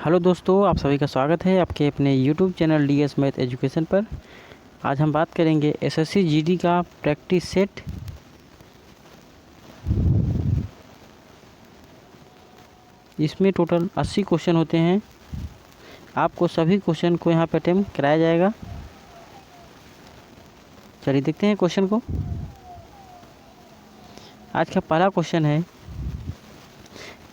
Hello दोस्तों, आप सभी का स्वागत है आपके अपने YouTube channel DS math education पर। आज हम बात करेंगे एसएससी जीडी का प्रैक्टिस सेट। इसमें टोटल 80 क्वेश्चन होते हैं। आपको सभी क्वेश्चन को यहाँ पर अटेम्प्ट कराया जाएगा। चलिए देखते हैं क्वेश्चन को। आज का पहला क्वेश्चन है,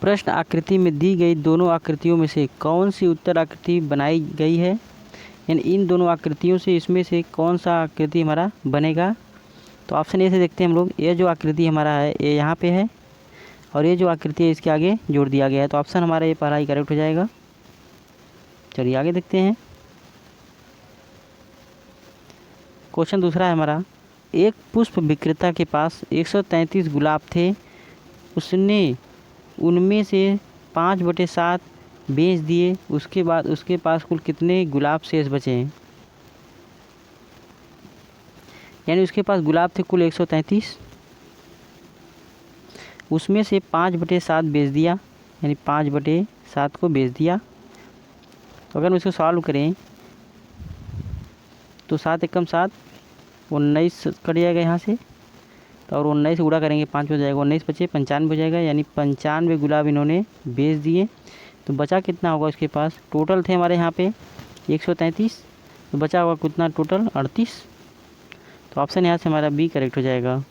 प्रश्न आकृति में दी गई दोनों आकृतियों में से कौन सी उत्तर आकृति बनाई गई है। यानी इन दोनों आकृतियों से इसमें से कौन सा आकृति हमारा बनेगा। तो ऑप्शन ए से देखते हैं हम लोग। ये जो आकृति हमारा है ये यहाँ पे है और ये जो आकृति है इसके आगे जोड़ दिया गया है। तो ऑप्शन हमारा ये पहला ही करेक्ट हो जाएगा। चलिए आगे देखते हैं। क्वेश्चन दूसरा है हमारा, एक पुष्प विक्रेता के पास 133 गुलाब थे। उसने उनमें से 5/7 बेच दिए। उसके बाद उसके पास कुल कितने गुलाब शेष बचे हैं। यानी उसके पास गुलाब थे कुल 133, उसमें से 5/7 बेच दिया, यानी 5/7 को बेच दिया। तो अगर हम इसको सॉल्व करें तो 7 एकम 7, 19 कट जाएगा यहाँ से। तो और 19 गुणा करेंगे 5 हो जाएगा, 19 बचे 95 हो जाएगा। यानी 95 गुलाब इन्होंने बेच दिए। तो बचा कितना होगा उसके पास। टोटल थे हमारे यहाँ पे 133, तो बचा होगा कितना टोटल 38। तो ऑप्शन यहाँ से हमारा बी करेक्ट हो जाएगा।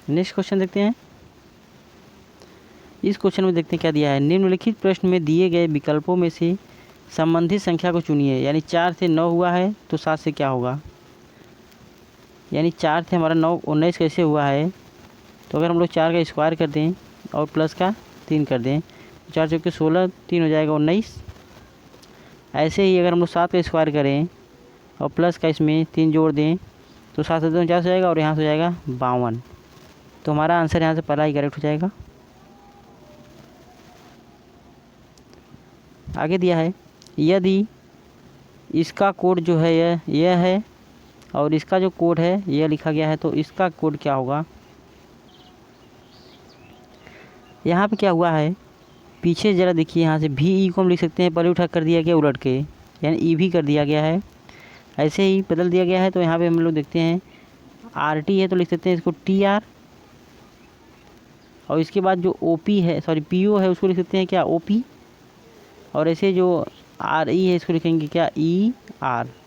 नेक्स्ट क्वेश्चन देखते हैं। इस क्वेश्चन में देखते हैं क्या दिया है। निम्नलिखित प्रश्न में दिए गए विकल्पों में से संबंधित संख्या को चुनिए। यानी 4 से 9 हुआ है तो 7 से क्या होगा। यानी 4 से हमारा 9 19 कैसे हुआ है। तो अगर हम लोग 4 का स्क्वायर कर दें और प्लस का 3 कर दें तो 4 चौके 16, 3 हो जाएगा 19। ऐसे ही अगर हम लोग 7 का स्क्वायर करें और प्लस का इसमें 3 जोड़ दें तो 7 से 49 हो जाएगा और यहाँ से हो जाएगा 52। तो हमारा आंसर यहाँ से पहला ही करेक्ट हो जाएगा। आगे दिया है, यदि इसका कोड जो है यह है और इसका जो कोड है यह लिखा गया है तो इसका कोड क्या होगा। यहाँ पे क्या हुआ है, पीछे ज़रा देखिए। यहाँ से भी ई को हम लिख सकते हैं, पहले उठा कर दिया गया उलट के, यानी ई भी कर दिया गया है। ऐसे ही बदल दिया गया है। तो यहाँ पे हम लोग देखते हैं आर टी है तो लिख सकते हैं इसको टी आर, और इसके बाद जो ओ पी है सॉरी पी ओ है उसको लिख सकते हैं क्या ओ पी, और ऐसे जो आर ई है इसको लिखेंगे क्या ई आर।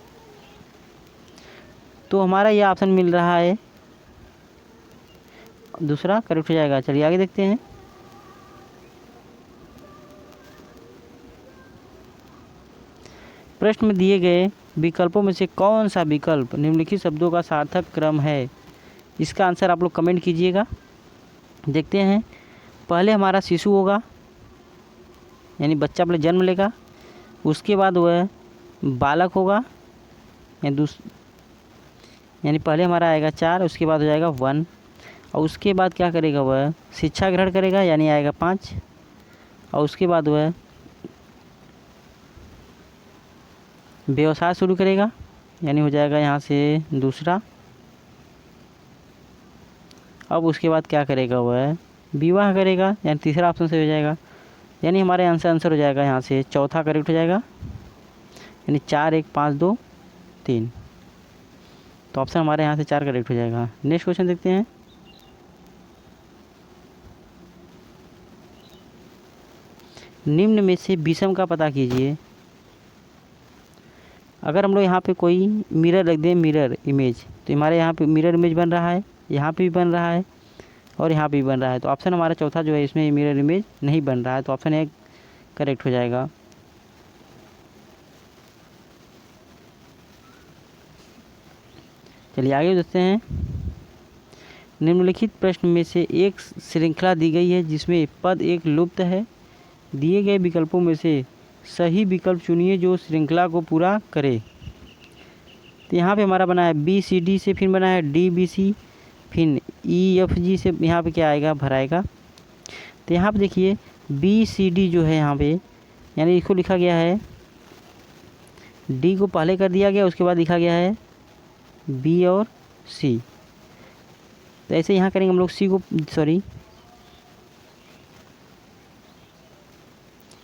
तो हमारा यह ऑप्शन मिल रहा है दूसरा करेक्ट हो जाएगा। चलिए आगे देखते हैं। प्रश्न में दिए गए विकल्पों में से कौन सा विकल्प निम्नलिखित शब्दों का सार्थक क्रम है। इसका आंसर आप लोग कमेंट कीजिएगा। देखते हैं। पहले हमारा शिशु होगा, यानी बच्चा पहले जन्म लेगा, उसके बाद वह बालक होगा, यानी पहले हमारा आएगा 4, उसके बाद हो जाएगा 1, और उसके बाद क्या करेगा वह शिक्षा ग्रहण करेगा, यानी आएगा 5, और उसके बाद वह व्यवसाय शुरू करेगा, यानी हो जाएगा यहाँ से दूसरा। अब उसके बाद क्या करेगा वह विवाह करेगा, यानी तीसरा ऑप्शन से हो जाएगा। यानी हमारे आंसर हो जाएगा यहाँ से चौथा करेक्ट हो जाएगा, यानी 4 1 5 2 3। तो ऑप्शन हमारे यहाँ से 4 करेक्ट हो जाएगा। नेक्स्ट क्वेश्चन देखते हैं। निम्न में से विषम का पता कीजिए। अगर हम लोग यहाँ पे कोई मिरर रख दें, मिरर इमेज, तो हमारे यहाँ पे मिरर इमेज बन रहा है, यहाँ पे भी बन रहा है और यहाँ पे भी बन रहा है। तो ऑप्शन हमारा चौथा जो है इसमें मिरर इमेज नहीं बन रहा है। तो ऑप्शन 1 करेक्ट हो जाएगा। चलिए आगे देखते हैं। निम्नलिखित प्रश्न में से एक श्रृंखला दी गई है जिसमें पद एक लुप्त है। दिए गए विकल्पों में से सही विकल्प चुनिए जो श्रृंखला को पूरा करे। तो यहाँ पे हमारा बना है बी सी डी से, फिर बना है डी बी सी, फिर ई एफ जी से यहाँ पे क्या आएगा भराएगा। तो यहाँ पे देखिए बी सी डी जो है यहाँ पे, यानी इसको लिखा गया है डी को पहले कर दिया गया, उसके बाद लिखा गया है बी और सी। तो ऐसे यहाँ करेंगे हम लोग सी को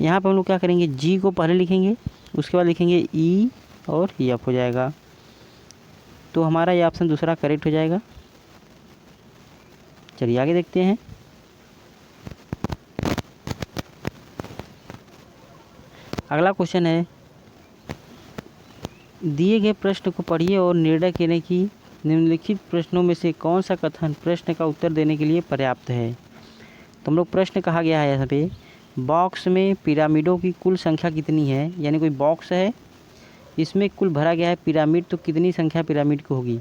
यहाँ पे हम लोग क्या करेंगे, जी को पहले लिखेंगे, उसके बाद लिखेंगे ई और एफ हो जाएगा। तो हमारा ये ऑप्शन दूसरा करेक्ट हो जाएगा। चलिए आगे देखते हैं। अगला क्वेश्चन है, दिए गए प्रश्न को पढ़िए और निर्णय करने की निम्नलिखित प्रश्नों में से कौन सा कथन प्रश्न का उत्तर देने के लिए पर्याप्त है। तो हम लोग प्रश्न कहा गया है यहाँ पे, बॉक्स में पिरामिडों की कुल संख्या कितनी है, यानी कोई बॉक्स है, इसमें कुल भरा गया है पिरामिड, तो कितनी संख्या पिरामिड की होगी।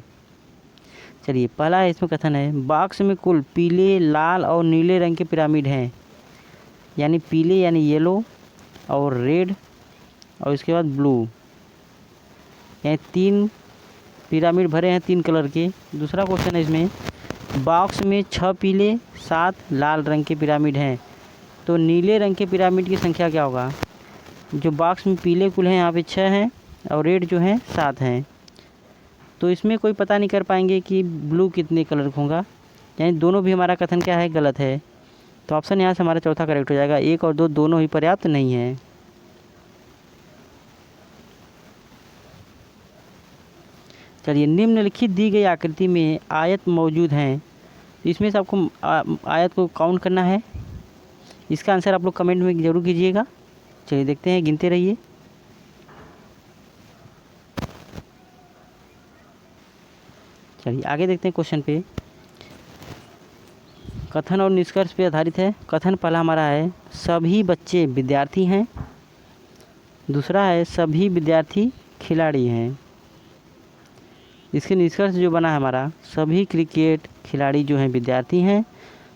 चलिए पहला है इसमें कथन है, बॉक्स में कुल पीले, लाल और नीले रंग के पिरामिड हैं, यानी पीले यानी येलो और रेड और इसके बाद ब्लू, यानी 3 पिरामिड भरे हैं 3 कलर के। दूसरा क्वेश्चन है इसमें, बॉक्स में 6 पीले 7 लाल रंग के पिरामिड हैं, तो नीले रंग के पिरामिड की संख्या क्या होगा। जो बॉक्स में पीले कुल हैं यहाँ पे 6 हैं और रेड जो हैं 7 हैं, तो इसमें कोई पता नहीं कर पाएंगे कि ब्लू कितने कलर का होगा, यानी दोनों भी हमारा कथन क्या है, गलत है। तो ऑप्शन यहाँ से हमारा चौथा करेक्ट हो जाएगा, 1 और 2 दोनों ही पर्याप्त नहीं है। चलिए, निम्नलिखित दी गई आकृति में आयत मौजूद हैं, इसमें से आपको आयत को काउंट करना है। इसका आंसर आप लोग कमेंट में ज़रूर कीजिएगा। चलिए देखते हैं, गिनते रहिए। चलिए आगे देखते हैं क्वेश्चन पे। कथन और निष्कर्ष पे आधारित है। कथन पहला हमारा है, सभी बच्चे विद्यार्थी हैं। दूसरा है, सभी विद्यार्थी खिलाड़ी हैं। इसके निष्कर्ष जो बना है हमारा, सभी क्रिकेट खिलाड़ी जो हैं विद्यार्थी हैं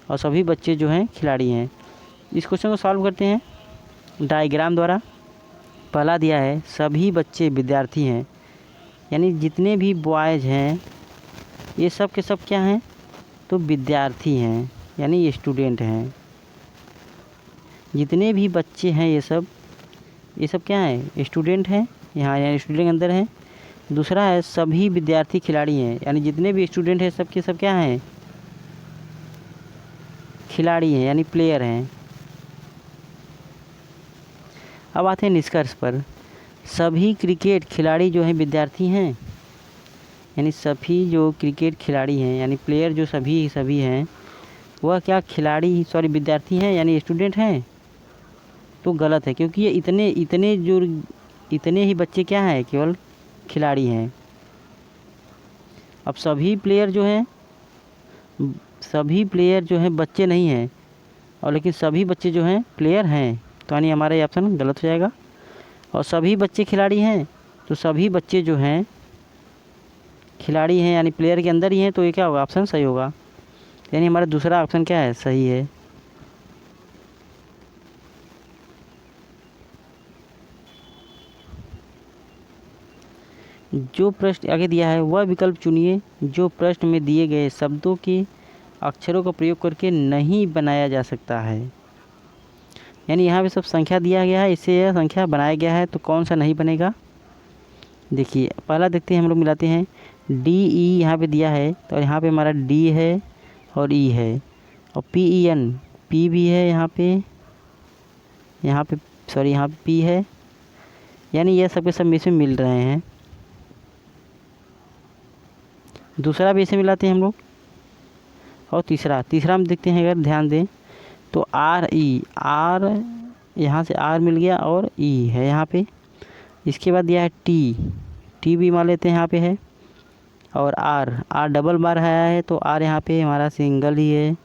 और सभी बच्चे जो हैं खिलाड़ी हैं। इस क्वेश्चन को सॉल्व करते हैं डायग्राम द्वारा। पहला दिया है, सभी बच्चे विद्यार्थी हैं, यानी जितने भी बॉयज़ हैं ये सब के सब क्या हैं, तो विद्यार्थी हैं, यानी ये स्टूडेंट हैं। जितने भी बच्चे हैं ये सब क्या हैं, स्टूडेंट हैं, यहाँ यानी स्टूडेंट अंदर हैं। दूसरा है, सभी विद्यार्थी खिलाड़ी हैं, यानी जितने भी स्टूडेंट हैं सब के सब क्या हैं, खिलाड़ी हैं, यानी प्लेयर हैं। अब आते हैं निष्कर्ष पर। सभी क्रिकेट खिलाड़ी जो हैं विद्यार्थी हैं, यानी सभी जो क्रिकेट खिलाड़ी हैं, यानी प्लेयर जो सभी हैं, वह क्या विद्यार्थी हैं, यानी स्टूडेंट हैं। तो गलत है, क्योंकि ये इतने ही बच्चे क्या हैं, केवल खिलाड़ी हैं। अब सभी प्लेयर जो हैं बच्चे नहीं हैं, और लेकिन सभी बच्चे जो हैं प्लेयर हैं, तो यानी हमारा ये ऑप्शन गलत हो जाएगा। और सभी बच्चे खिलाड़ी हैं, तो सभी बच्चे जो हैं खिलाड़ी हैं, यानी प्लेयर के अंदर ही हैं, तो ये क्या होगा, ऑप्शन सही होगा। यानी हमारा दूसरा ऑप्शन क्या है, सही है। जो प्रश्न आगे दिया है वह विकल्प चुनिए जो प्रश्न में दिए गए शब्दों के अक्षरों का प्रयोग करके नहीं बनाया जा सकता है। यानी यहाँ पे सब संख्या दिया गया है, इससे यह संख्या बनाया गया है, तो कौन सा नहीं बनेगा। देखिए पहला देखते हैं, हम लोग मिलाते हैं। डी ई यहाँ पे दिया है, तो यहाँ पे हमारा डी है और ई है, और पी ई एन पी भी है यहाँ पे पी है, यानी यह सब के सब में से मिल रहे हैं। दूसरा भी ऐसे मिलाते हैं हम लोग। और तीसरा हम देखते हैं, अगर ध्यान दें तो आर यहाँ से आर मिल गया और ई है यहाँ पे। इसके बाद दिया है टी भी मान लेते हैं यहाँ पे है, और आर डबल बार आया है, तो आर यहाँ पे हमारा सिंगल ही है,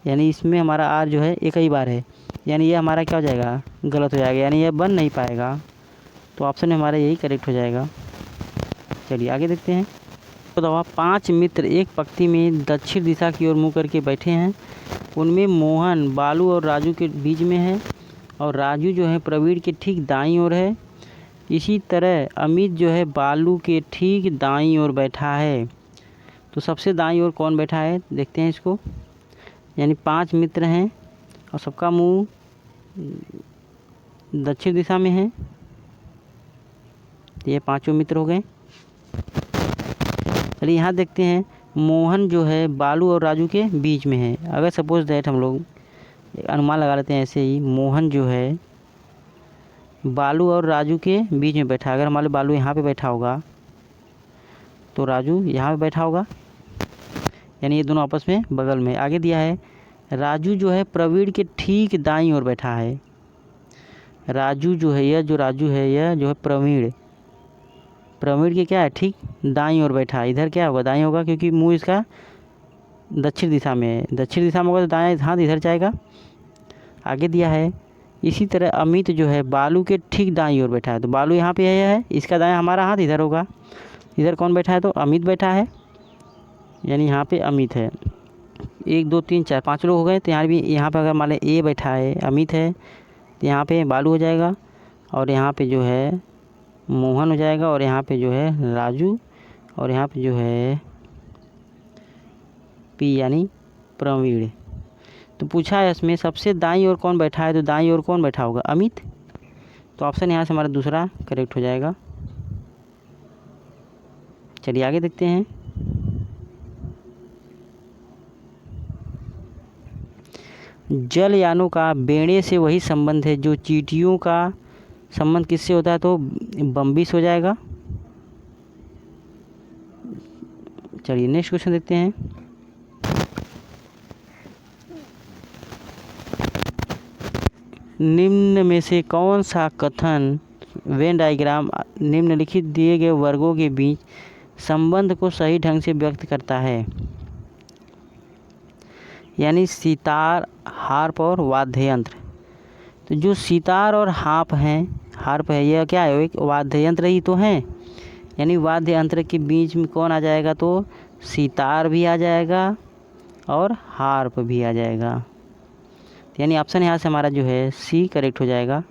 यानी इसमें हमारा आर जो है एक ही बार है, यानी ये हमारा क्या हो जाएगा, गलत हो जाएगा, यानी ये बन नहीं पाएगा। तो ऑप्शन में हमारा यही करेक्ट हो जाएगा। चलिए आगे देखते हैं। तो दवा 5 मित्र एक पंक्ति में दक्षिण दिशा की ओर मुँह करके बैठे हैं। उनमें मोहन बालू और राजू के बीच में है, और राजू जो है प्रवीण के ठीक दाईं ओर है। इसी तरह अमित जो है बालू के ठीक दाईं ओर बैठा है। तो सबसे दाईं ओर कौन बैठा है, देखते हैं इसको। यानी 5 मित्र हैं और सबका मुंह दक्षिण दिशा में है, ये 5 मित्र हो गए। चलिए यहाँ देखते हैं, मोहन जो है बालू और राजू के बीच में है। अगर सपोज दैट हम लोग एक अनुमान लगा लेते हैं ऐसे ही, मोहन जो है बालू और राजू के बीच में बैठा है। अगर मान लो बालू यहाँ पे बैठा होगा तो राजू यहाँ पे बैठा होगा, यानी ये दोनों आपस में बगल में। आगे दिया है राजू जो है प्रवीण के ठीक दाईं ओर बैठा है। राजू जो है, यह जो राजू है यह जो है प्रवीण के क्या है ठीक दाईं ओर बैठा है। इधर क्या होगा, दाईं होगा, क्योंकि मुंह इसका दक्षिण दिशा में है। दक्षिण दिशा में होगा तो दाएं हाथ इधर जाएगा। आगे दिया है इसी तरह अमित जो है बालू के ठीक दाईं ओर बैठा है। तो बालू यहाँ पे है, इसका दायां हमारा हाथ इधर होगा। इधर कौन बैठा है, तो अमित बैठा है, यानी यहाँ पे अमित है। 1 2 3 4 5 लोग हो गए। तो यहाँ पे अगर मान लें ए बैठा है, अमित है, तो यहाँ पे बालू हो जाएगा, और यहाँ पे जो है मोहन हो जाएगा, और यहाँ पे जो है राजू, और यहाँ पे जो है पी यानी प्रवीण। तो पूछा है इसमें सबसे दाईं ओर कौन बैठा है, तो दाईं ओर कौन बैठा होगा, अमित। तो ऑप्शन यहाँ से हमारा दूसरा करेक्ट हो जाएगा। चलिए आगे देखते हैं। जलयानों का बेड़े से वही संबंध है जो चींटियों का संबंध किससे होता है, तो बम्बी से हो जाएगा। चलिए नेक्स्ट क्वेश्चन देखते हैं। निम्न में से कौन सा कथन वेन डायग्राम निम्नलिखित दिए गए वर्गों के बीच संबंध को सही ढंग से व्यक्त करता है, यानी सितार, हार्प और वाद्य यंत्र। तो जो सितार और हार्प है यह क्या है, एक वाद्य यंत्र ही तो है, यानी वाद्य यंत्र के बीच में कौन आ जाएगा, तो सितार भी आ जाएगा और हार्प भी आ जाएगा। यानी ऑप्शन यहाँ से हमारा जो है सी करेक्ट हो जाएगा।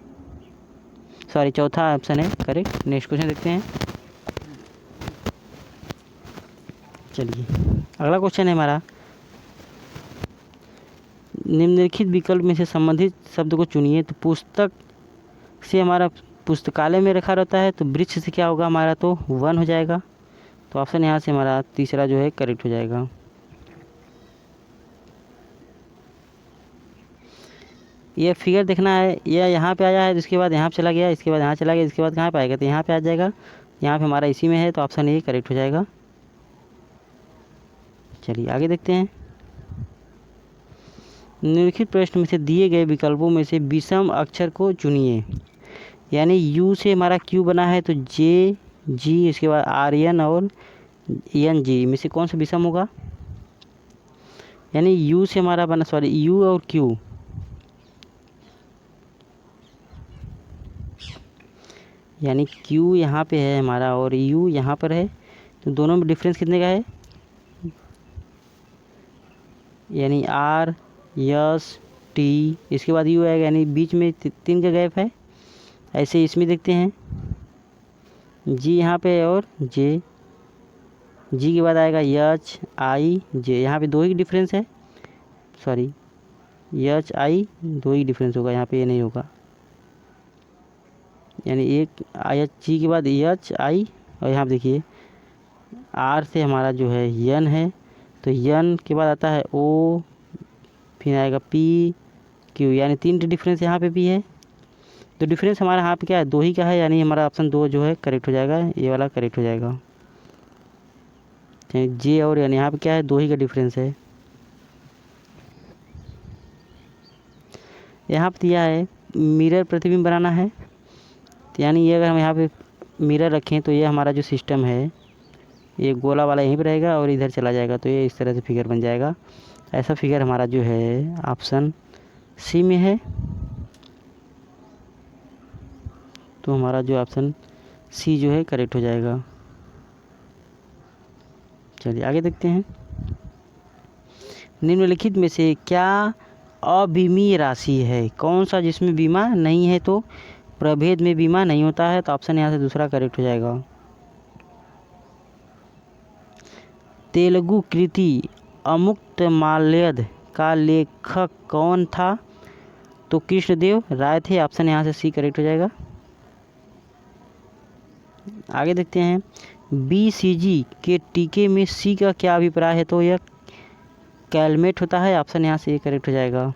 सॉरी, चौथा ऑप्शन है करेक्ट। नेक्स्ट क्वेश्चन देखते हैं। चलिए अगला क्वेश्चन है हमारा, निम्नलिखित विकल्प में से संबंधित शब्द को चुनिए। तो पुस्तक से हमारा पुस्तकालय में रखा रहता है, तो वृक्ष से क्या होगा हमारा, तो वन हो जाएगा। तो ऑप्शन यहाँ से हमारा तीसरा जो है करेक्ट हो जाएगा। ये फिगर देखना है, यह यहाँ पे आया है, इसके बाद यहाँ पे चला गया, इसके बाद यहाँ चला गया, इसके बाद कहाँ पे आएगा, तो यहाँ पे आ जाएगा। यहाँ पे हमारा इसी में है, तो ऑप्शन ए करेक्ट हो जाएगा। चलिए आगे देखते हैं। निम्नलिखित प्रश्न में से दिए गए विकल्पों में से विषम अक्षर को चुनिए। यानी यू से हमारा क्यू बना है, तो जे जी, इसके बाद आर एन और एन जी में से कौन सा विषम होगा। यानी यू से हमारा बना, सॉरी यू और क्यू, यानी क्यू यहाँ पे है हमारा और यू यहाँ पर है, तो दोनों में डिफरेंस कितने का है, यानी आर यस टी, इसके बाद यू आएगा, यानी बीच में 3 का गैप है। ऐसे इसमें देखते हैं, जी यहाँ पे और जे, जी के बाद आएगा एच आई जे, यहाँ पे 2 ही डिफरेंस है, sorry H I 2 he difference होगा, यहाँ पे ये नहीं होगा, यानी एक एच जी के बाद एच आई, और यहाँ पे देखिए आर से हमारा जो है यन है, तो यन के बाद आता है ओ, फिर आएगा पी क्यू, यानी 3 डिफरेंस यहाँ पे भी है। तो डिफरेंस हमारा यहाँ पे क्या है, 2 ही का है, यानी हमारा ऑप्शन 2 जो है करेक्ट हो जाएगा, ये वाला करेक्ट हो जाएगा। जे और यानी यहाँ पे क्या है, 2 ही का डिफरेंस है। यहाँ पे दिया है मिरर प्रतिबिंब बनाना है, तो यानी ये अगर हम यहाँ पे मिरर रखें तो ये हमारा जो सिस्टम है ये गोला वाला यहीं पर रहेगा और इधर चला जाएगा, तो ये इस तरह से फिगर बन जाएगा। ऐसा फिगर हमारा जो है ऑप्शन सी में है, तो हमारा जो ऑप्शन सी जो है करेक्ट हो जाएगा। चलिए आगे देखते हैं। निम्नलिखित में से क्या अविमीय राशि है, कौन सा जिसमें बीमा नहीं है, तो प्रभेद में बीमा नहीं होता है, तो ऑप्शन यहाँ से दूसरा करेक्ट हो जाएगा। तेलुगु कृति अमुक्तमाल्यद का लेखक कौन था, तो कृष्णदेव राय थे, ऑप्शन यहाँ से सी करेक्ट हो जाएगा। आगे देखते हैं। बीसीजी के टीके में सी का क्या अभिप्राय है, तो यह कैलमेट होता है, ऑप्शन यहाँ से ए करेक्ट हो जाएगा।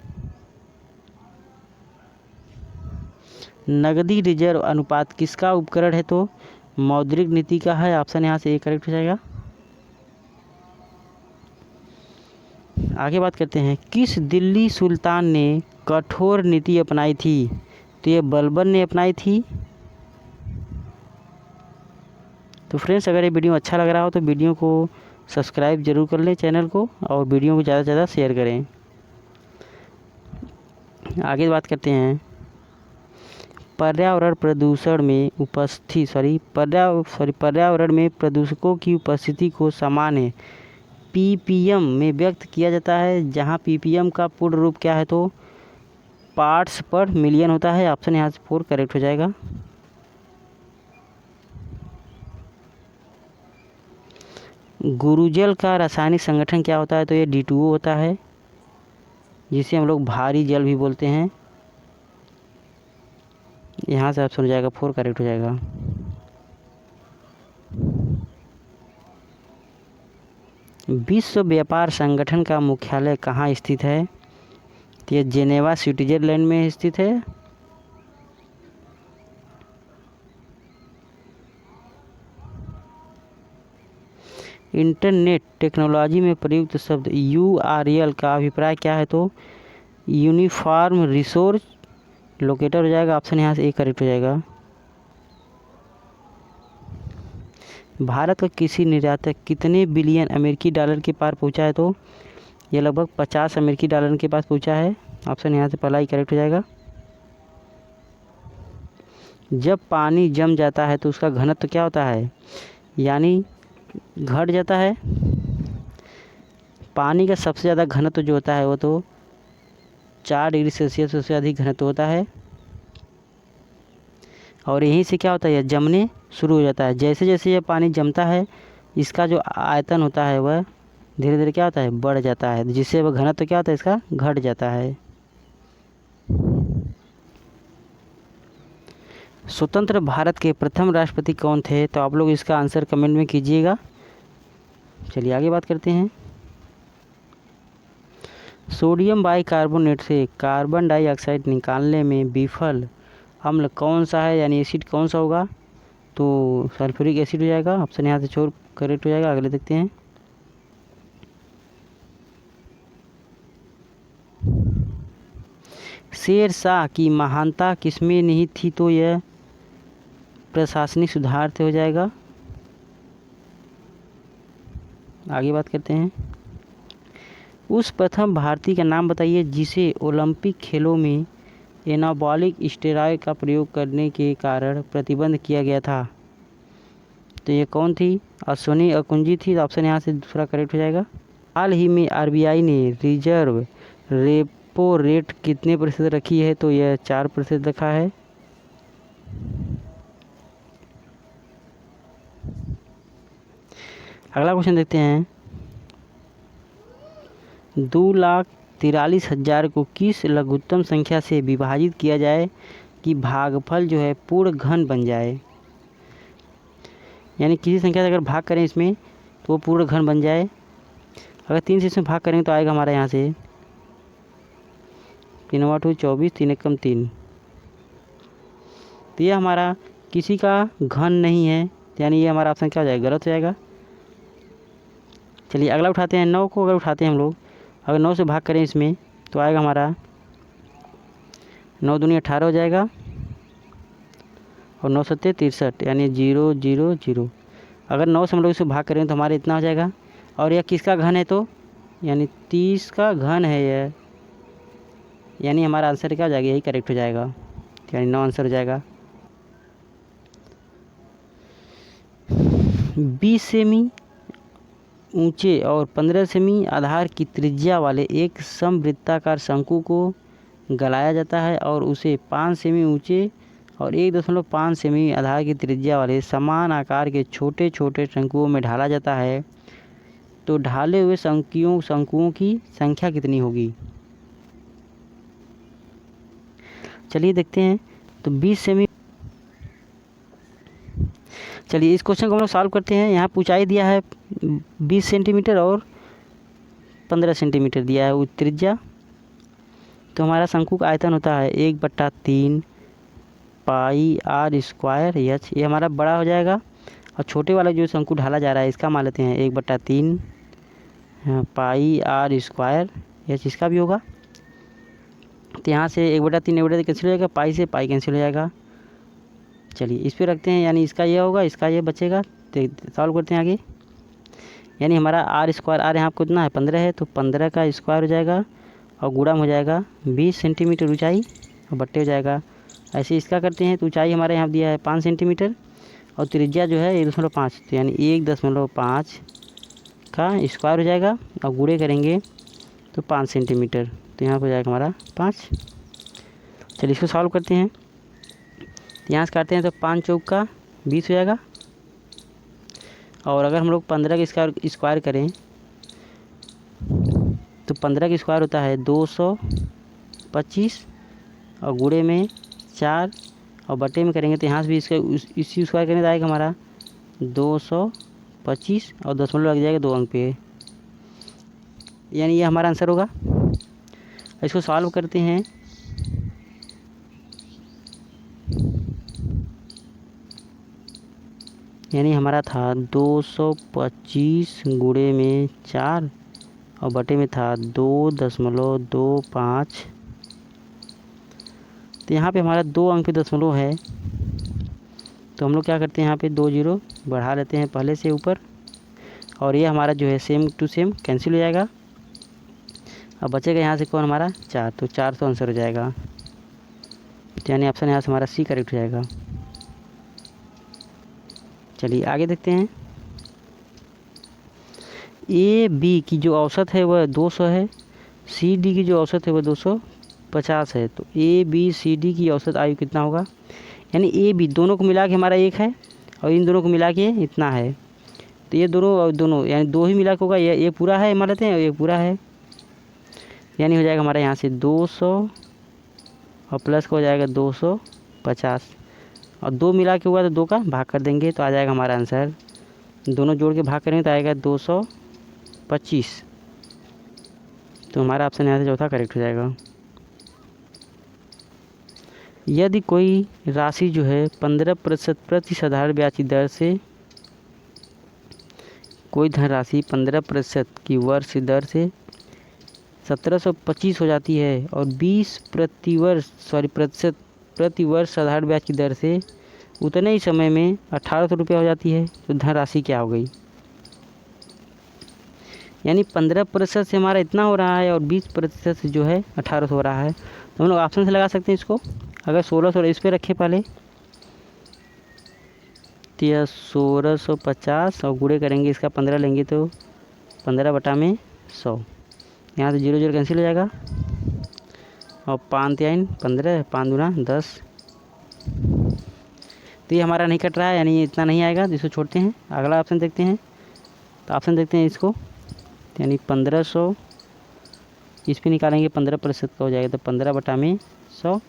नकदी रिजर्व अनुपात किसका उपकरण है? तो मौद्रिक नीति का है। ऑप्शन यहाँ से ए करेक्ट हो जाएगा। आगे बात करते हैं, किस दिल्ली सुल्तान ने कठोर नीति अपनाई थी? तो ये बलबन ने अपनाई थी। तो फ्रेंड्स, अगर ये वीडियो अच्छा लग रहा हो तो वीडियो को सब्सक्राइब जरूर कर लें चैनल को, और वीडियो को ज़्यादा से ज़्यादा शेयर करें। आगे बात करते हैं, पर्यावरण प्रदूषण में पर्यावरण में प्रदूषकों की उपस्थिति को सामान्य ppm में व्यक्त किया जाता है, जहां ppm का पूर्ण रूप क्या है? तो पार्ट्स पर मिलियन होता है। ऑप्शन यहाँ से 4 करेक्ट हो जाएगा। गुरुजल का रासायनिक संगठन क्या होता है? तो ये D2O होता है, जिसे हम लोग भारी जल भी बोलते हैं। यहाँ से ऑप्शन हो जाएगा 4 करेक्ट हो जाएगा। विश्व व्यापार संगठन का मुख्यालय कहाँ स्थित है? तो ये जेनेवा स्विट्जरलैंड में स्थित है। इंटरनेट टेक्नोलॉजी में प्रयुक्त शब्द URL का अभिप्राय क्या है? तो यूनिफॉर्म रिसोर्स लोकेटर हो जाएगा। ऑप्शन यहाँ से ए करेक्ट हो जाएगा। भारत का कृषि निर्यात कितने बिलियन अमेरिकी डॉलर के पार पहुंचा है? तो ये लगभग 50 अमेरिकी डॉलर के पास पहुंचा है। ऑप्शन यहाँ से पहला ही करेक्ट हो जाएगा। जब पानी जम जाता है तो उसका घनत्व क्या होता है? यानी घट जाता है। पानी का सबसे ज़्यादा घनत्व जो होता है वो तो 4 डिग्री सेल्सियस से अधिक घनत्व होता है, और यहीं से क्या होता है? जमने शुरू हो जाता है। जैसे जैसे ये पानी जमता है, इसका जो आयतन होता है वह धीरे धीरे क्या होता है? बढ़ जाता है, जिससे वह घनत्व क्या होता है? इसका घट जाता है। स्वतंत्र भारत के प्रथम राष्ट्रपति कौन थे? तो आप लोग इसका आंसर कमेंट में कीजिएगा। चलिए आगे बात करते हैं। सोडियम बाइकार्बोनेट से कार्बन डाइऑक्साइड निकालने में विफल अम्ल कौन सा है? यानी एसिड कौन सा होगा? तो सल्फ्यूरिक एसिड हो जाएगा। ऑप्शन यहाँ से 4 करेक्ट हो जाएगा। अगले देखते हैं, शेरशाह की महानता किसमें नहीं थी? तो यह प्रशासनिक सुधार से हो जाएगा। आगे बात करते हैं, उस प्रथम भारतीय का नाम बताइए जिसे ओलंपिक खेलों में एनाबॉलिक स्टेरॉयड का प्रयोग करने के कारण प्रतिबंध किया गया था। तो ये कौन थी? अश्विनी अकुंजी थी। ऑप्शन यहाँ से दूसरा करेक्ट हो जाएगा। हाल ही में RBI ने रिजर्व रेपो रेट कितने प्रतिशत रखी है? तो यह 4% रखा है। अगला क्वेश्चन देखते हैं, 2,43,000 को किस लघुत्तम संख्या से विभाजित किया जाए कि भागफल जो है पूर्ण घन बन जाए? यानी किसी संख्या से अगर भाग करें इसमें तो वो पूर्ण घन बन जाए। अगर 3 से इसमें भाग करेंगे तो आएगा हमारा यहाँ से 3×2 24, 3×1 3। तो ये हमारा किसी का घन नहीं है, यानी ये हमारा ऑप्शन क्या हो जाएगा? गलत हो जाएगा। चलिए अगला उठाते हैं 9 को। अगर उठाते हैं हम लोग, अगर 9 से भाग करें इसमें तो आएगा हमारा 9 दूनी 18 हो जाएगा, और 9 सत्ते 63, यानी 0 0 0। अगर 9 से हम लोग इसे भाग करें तो हमारे इतना हो जाएगा। और यह किसका घन है? तो यानी 30 का घन है यह, यानी हमारा आंसर क्या हो जाएगा? यही करेक्ट हो जाएगा, यानी 9 आंसर हो जाएगा। 20 सेमी ऊंचे और 15 सेमी आधार की त्रिज्या वाले एक समवृत्ताकार शंकु को गलाया जाता है और उसे 5 सेमी ऊंचे और 1.5 सेमी आधार की त्रिज्या वाले समान आकार के छोटे छोटे शंकुओं में ढाला जाता है। तो ढाले हुए शंकुओं की संख्या कितनी होगी? चलिए देखते हैं। तो 20 सेमी, चलिए इस क्वेश्चन को हम लोग सॉल्व करते हैं। यहाँ ऊंचाई दिया है 20 सेंटीमीटर और 15 सेंटीमीटर दिया है त्रिज्या। तो हमारा शंकु का आयतन होता है 1/3 पाई आर स्क्वायर एच, ये हमारा बड़ा हो जाएगा। और छोटे वाला जो शंकु ढाला जा रहा है इसका मान लेते हैं 1/3 पाई आर स्क्वायर एच, इसका भी होगा। तो यहाँ से 1/3 कैंसिल हो जाएगा, पाई से पाई कैंसिल हो जाएगा। चलिए इस पे रखते हैं, यानी इसका ये होगा, इसका ये बचेगा। तो सॉल्व करते हैं आगे। यानी हमारा आर स्क्वायर, आर यहाँ कितना है 15 है, तो 15 का स्क्वायर हो जाएगा और गुणा हो जाएगा 20 सेंटीमीटर ऊंचाई और बट्टे हो जाएगा। ऐसे इसका करते हैं तो ऊंचाई हमारे यहाँ दिया है 5 सेंटीमीटर और त्रिज्या जो है 1.5, तो यानी 1.5 का स्क्वायर हो जाएगा और गुणे करेंगे तो 5 सेंटीमीटर, तो यहाँ पर हो जाएगा हमारा 5। चलिए इसको सॉल्व करते हैं। यहाँ से काटते हैं तो 5 चौक का 20 हो जाएगा। और अगर हम लोग 15 का स्क्वायर करें तो 15 का स्क्वायर होता है 225 और गुणे में 4 और बटे में करेंगे तो यहाँ से भी इसका इसी स्क्वायर करने तो आएगा हमारा 225 और दशमलव लग जाएगा 2 अंक पे, यानी ये हमारा आंसर होगा। इसको सॉल्व करते हैं। यानी हमारा था 225 गुणे में 4 और बटे में था 2.25। तो यहाँ पे हमारा 2 अंक पे दशमलव है, तो हम लोग क्या करते हैं यहाँ पे 2 जीरो बढ़ा लेते हैं पहले से ऊपर, और ये हमारा जो है सेम टू सेम कैंसिल हो जाएगा। अब बचेगा यहाँ से कौन हमारा 4, तो 400 आंसर हो जाएगा। यानी ऑप्शन यहाँ से हमारा सी करेक्ट हो जाएगा। चलिए आगे देखते हैं। ए बी की जो औसत है वह 200 है, सी डी की जो औसत है वह 250 है। तो ए बी सी डी की औसत आयु कितना होगा। यानी ए बी दोनों को मिला के हमारा 1 है और इन दोनों को मिला के इतना है, तो ये दोनों और दोनों यानी 2 ही मिला के होगा। ये पूरा है मान लेते हैं और ये पूरा है, यानी हो जाएगा हमारा यहाँ से 200 और प्लस का हो जाएगा 250 और 2 मिला के हुआ तो 2 का भाग कर देंगे तो आ जाएगा हमारा आंसर। दोनों जोड़ के भाग करेंगे तो आएगा 225, तो हमारा ऑप्शन यहाँ से चौथा करेक्ट हो जाएगा। यदि कोई राशि जो है 15% प्रति साधारण ब्याज की दर से, कोई धनराशि 15% की वर्ष दर से 1725 हो जाती है और 20 प्रतिशत प्रति वर्ष साधारण ब्याज की दर से उतने ही समय में 1800 रुपये हो जाती है, तो धनराशि क्या हो गई। यानी 15% से हमारा इतना हो रहा है और 20% से जो है 1800 हो रहा है, तो हम लोग ऑप्शन से लगा सकते हैं इसको। अगर 1600 इस पर रखें पहले तो यह 1650 और गुणे करेंगे इसका 15 लेंगे तो 15/100, यहाँ से 0 0 कैंसिल हो जाएगा और 5 3 15 5 दूना 10, तो ये हमारा नहीं कट रहा है, यानी इतना नहीं आएगा, तो इसको छोड़ते हैं। अगला ऑप्शन देखते हैं, तो ऑप्शन देखते हैं इसको, यानी 1500 इस पर निकालेंगे 15% का हो जाएगा तो 15/100,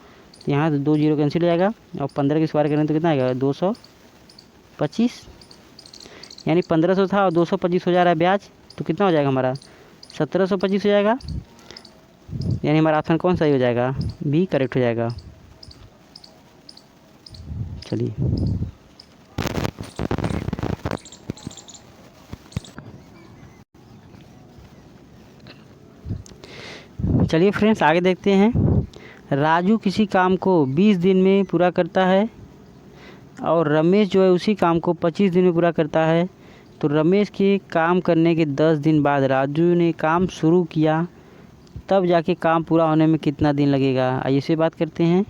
यहाँ से 2 0 कैंसिल हो जाएगा और 15 के स्क्वायर करें तो कितना आएगा 225, यानी 1500 था और 225 हो जा रहा है ब्याज, तो कितना हो जाएगा हमारा 1725 हो जाएगा। यानी हमारा ऑप्शन कौन सा ही हो जाएगा, बी करेक्ट हो जाएगा। चलिए फ्रेंड्स आगे देखते हैं। राजू किसी काम को 20 दिन में पूरा करता है और रमेश जो है उसी काम को 25 दिन में पूरा करता है, तो रमेश के काम करने के 10 दिन बाद राजू ने काम शुरू किया, तब जाके काम पूरा होने में कितना दिन लगेगा। आइए इसे बात करते हैं।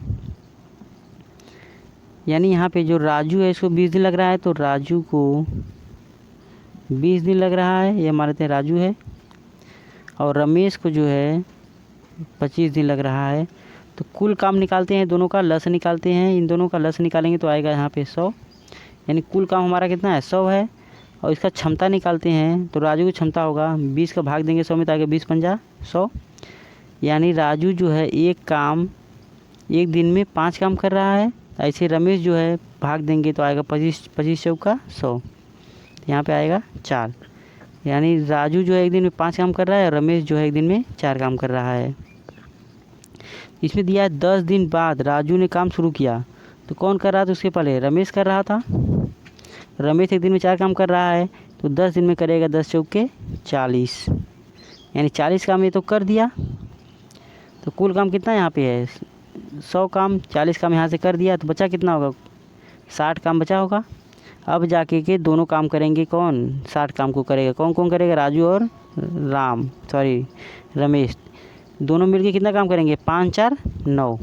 यानी यहाँ पे जो राजू है इसको 20 दिन लग रहा है, तो राजू को 20 दिन लग रहा है, ये मान लेते हैं राजू है, और रमेश को जो है 25 दिन लग रहा है। तो कुल काम निकालते हैं, दोनों का लस निकालते हैं, इन दोनों का लस निकालेंगे तो आएगा यहाँ पे 100, यानी कुल काम हमारा कितना है 100 है। और इसका क्षमता निकालते हैं तो राजू की क्षमता होगा 20 का भाग देंगे 100 में तो आएगा 20 पंजा 100, यानी राजू जो है एक दिन में 5 काम कर रहा है। ऐसे रमेश जो है भाग देंगे तो आएगा 25 चौका 100, यहाँ पे आएगा 4, यानी राजू जो है एक दिन में 5 काम कर रहा है और रमेश जो है एक दिन में 4 काम कर रहा है। इसमें दिया है 10 दिन बाद राजू ने काम शुरू किया, तो कौन कर रहा था उसके पहले? रमेश कर रहा था। रमेश एक दिन में 4 काम कर रहा है, तो 10 दिन में करेगा 10 चौके 40, यानी 40 काम ये तो कर दिया। तो कुल काम कितना यहाँ पे है? 100 काम। 40 काम यहाँ से कर दिया, तो बचा कितना होगा? 60 काम बचा होगा। अब जाके के दोनों काम करेंगे। कौन 60 काम को करेगा? कौन कौन करेगा? राजू और रमेश दोनों मिलके कितना काम करेंगे? 5 4 9,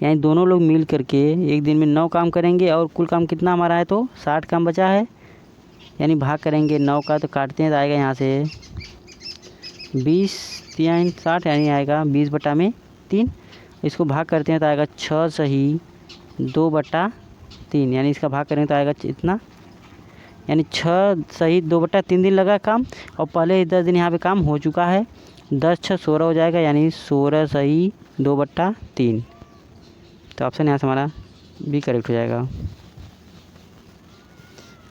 यानी दोनों लोग मिल करके एक दिन में 9 काम करेंगे। और कुल काम कितना हमारा है? तो 60 काम बचा है, यानी भाग करेंगे 9 का, तो काटते हैं तो आएगा यहाँ से 20 3 60, यानी आएगा 20/3। इसको भाग करते हैं तो आएगा 6 सही 2/3, यानी इसका भाग करेंगे तो आएगा इतना, यानी 6 सही 2/3 दिन लगा काम। और पहले ही 10 दिन यहाँ पे काम हो चुका है। 10 6 16 हो जाएगा, यानी 16 सही 2/3। तो ऑप्शन यहाँ से हमारा भी करेक्ट हो जाएगा।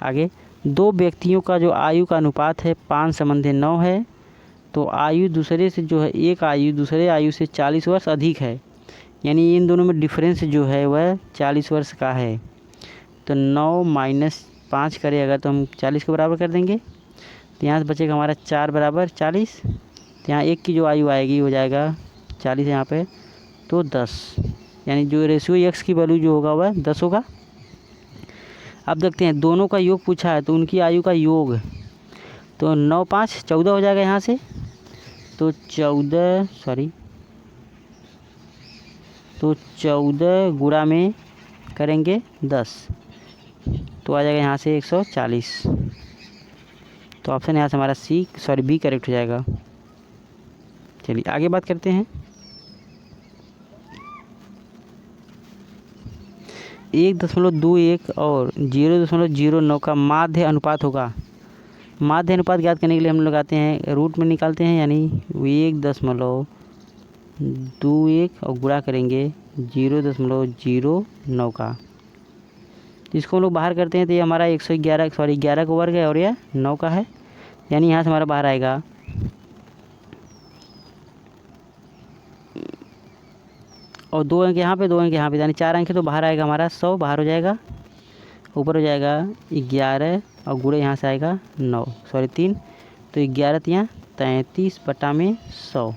आगे, 2 व्यक्तियों का जो आयु का अनुपात है 5:9 है, तो आयु दूसरे से जो है, एक आयु दूसरे आयु से 40 वर्ष अधिक है, यानी इन दोनों में डिफरेंस जो है वह 40 वर्ष का है। तो 9 - 5 करें अगर, तो हम 40 के बराबर कर देंगे, तो यहाँ से बचेगा हमारा 4 = 40। तो यहाँ एक की जो आयु आएगी हो जाएगा 40 यहाँ पे, तो 10, यानी जो रेशियो एक्स की वैल्यू जो होगा वह 10 होगा। अब देखते हैं, दोनों का योग पूछा है, तो उनकी आयु का योग, तो 9 5 14 हो जाएगा यहाँ से, तो 14 गुणा में करेंगे 10, तो आ जाएगा यहाँ से 140। तो ऑप्शन यहाँ से हमारा बी करेक्ट हो जाएगा। चलिए आगे बात करते हैं। 1.21 और 0.09 का माध्य अनुपात होगा। माध्य अनुपात ज्ञात करने के लिए हम लोग आते हैं, रूट में निकालते हैं, यानी 1.21 और गुणा करेंगे 0.09 का। इसको हम लोग बाहर करते हैं तो ये हमारा 11 का वर्ग है और यह 9 का है, यानी यहाँ से हमारा बाहर आएगा और 2 अंक यहाँ पे 2 अंक यहाँ पे, यानी 4 अंक है, तो बाहर आएगा हमारा 100, बाहर हो जाएगा, ऊपर हो जाएगा 11 और गुणे यहाँ से आएगा 3, तो 11 तियाँ 33/100।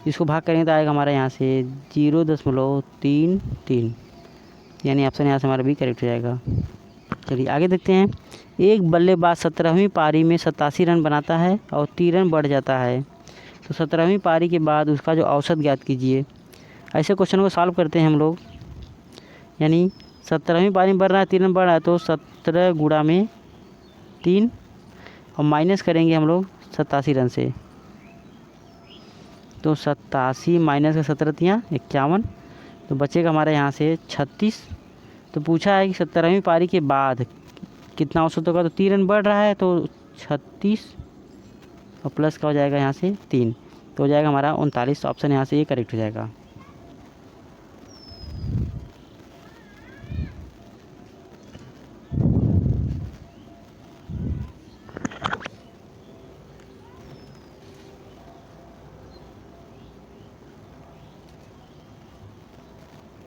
इसको भाग करेंगे तो आएगा हमारा यहाँ से 0.33, यानी ऑप्शन यहाँ से हमारा भी करेक्ट हो जाएगा। चलिए आगे देखते हैं। एक बल्लेबाज 17वीं पारी में 87 रन बनाता है और 3 रन बढ़ जाता है, तो 17वीं पारी के बाद उसका जो औसत ज्ञात कीजिए। ऐसे क्वेश्चन को सॉल्व करते हैं हम लोग, यानी 17वीं पारी में बढ़ रहा है, 3 रन बढ़ रहा है, तो 17 गुणा में 3 और माइनस करेंगे हम लोग 87 रन से, तो 87 माइनस का 17 तियाँ 51, तो बचेगा हमारे यहाँ से 36। तो पूछा है कि 17वीं पारी के बाद कितना औसत होगा, तो 3 रन बढ़ रहा है, तो 36 और प्लस का हो जाएगा यहाँ से 3, तो हो जाएगा हमारा 39। ऑप्शन यहाँ से ये करेक्ट हो जाएगा।